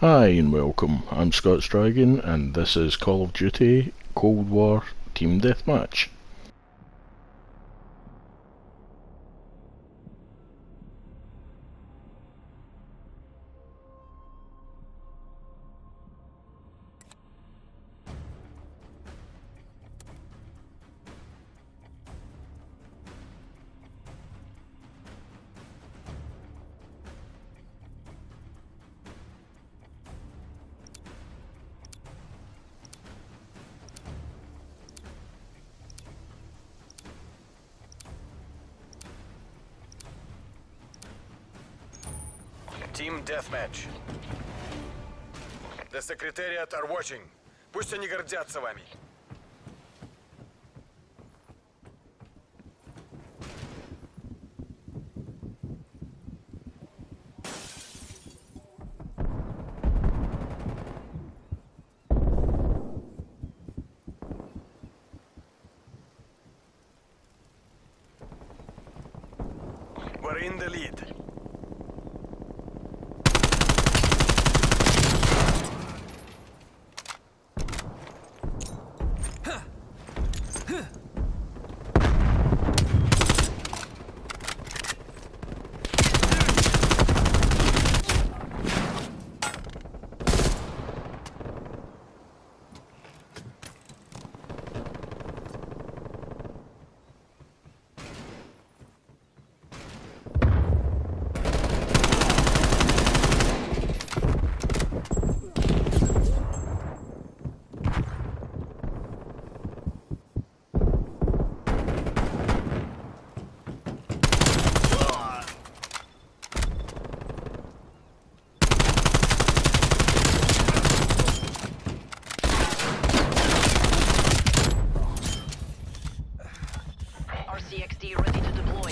Hi and welcome, I'm Scott Stragan and this is Call of Duty Cold War Team Deathmatch. Team Deathmatch. The Secretariat are watching. Пусть они гордятся вами. We're in the lead. RCXD ready to deploy.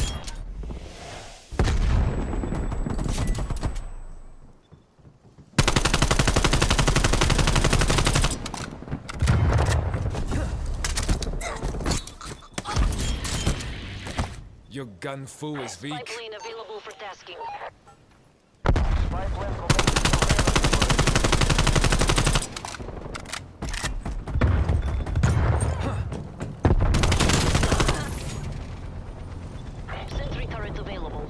Your gun fu is Spy weak. plane available for tasking. Sentry turret available.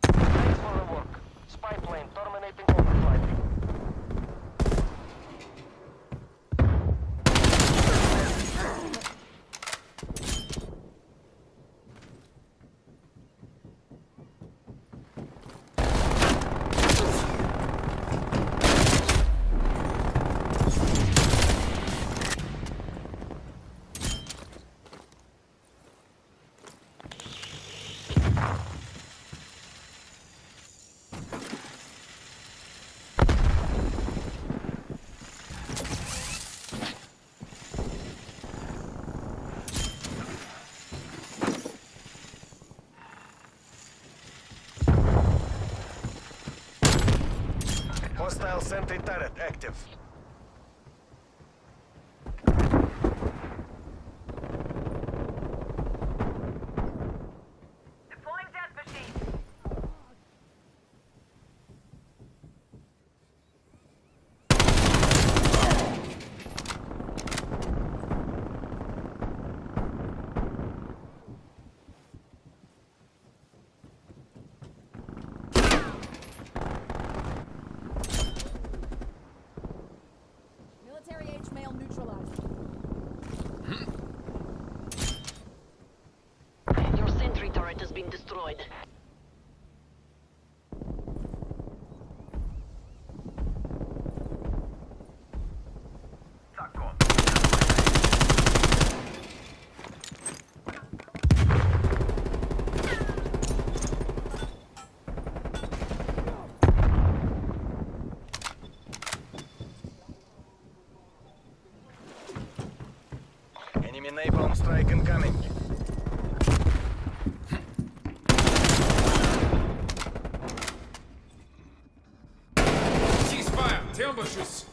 Thanks for the work. Spy plane terminating overflight. Hostile sentry turret active. Deploying death machine. Military-age male neutralized. Your sentry turret has been destroyed. Enemy napalm strike incoming. Ceasefire! Plant ambushes!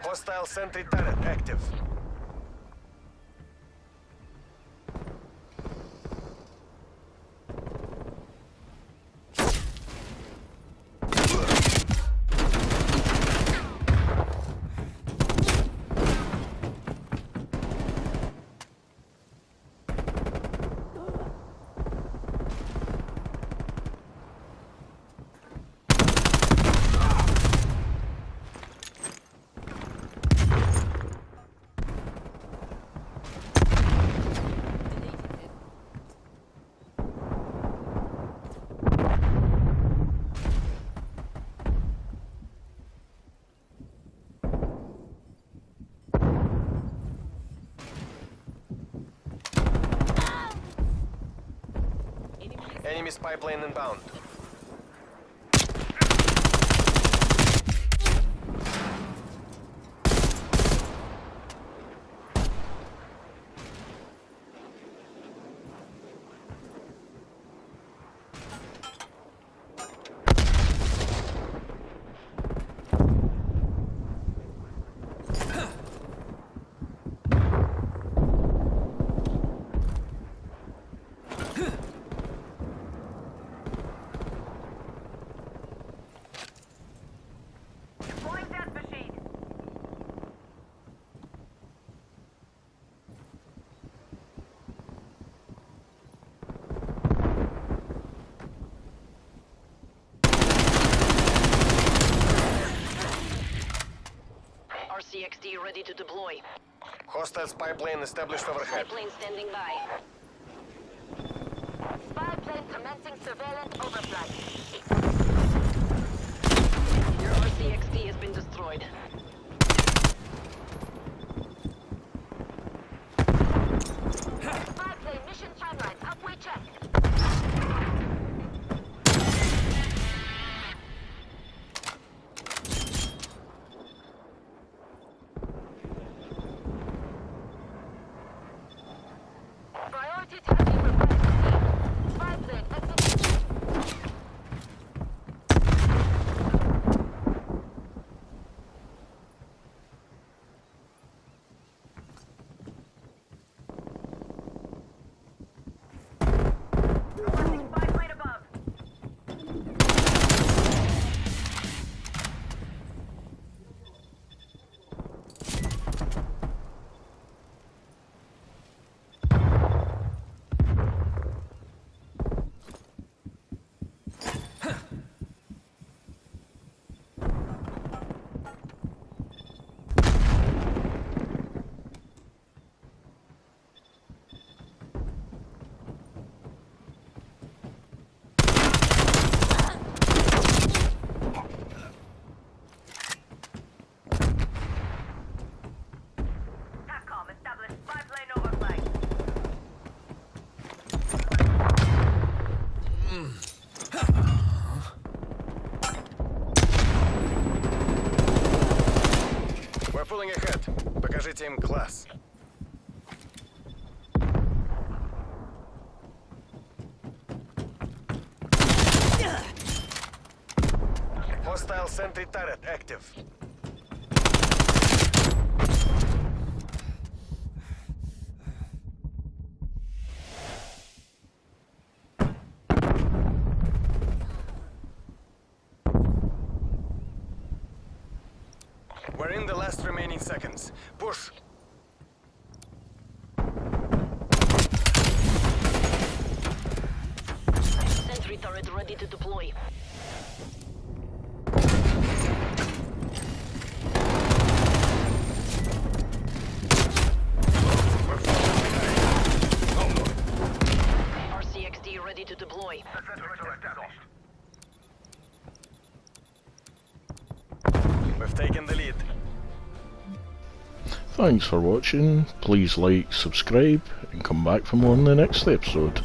Hostile sentry turret active. Enemy spy plane inbound. RCXD ready to deploy. Hostile spy plane established Spy overhead. plane standing by. Spy plane commencing surveillance overflight. Your RCXD has been destroyed. Spy plane mission timeline. Halfway check. Priority tagging request. Spy plane exit. Spy plane above. TACCOM established spy plane overflight. We're pulling ahead. Покажите им класс. Hostile sentry turret active. We're in the last remaining seconds. Push. Sentry turret ready to deploy. We're falling behind. RCXD ready to deploy. We've taken the lead. Thanks for watching. Please like, subscribe, and come back for more in the next episode.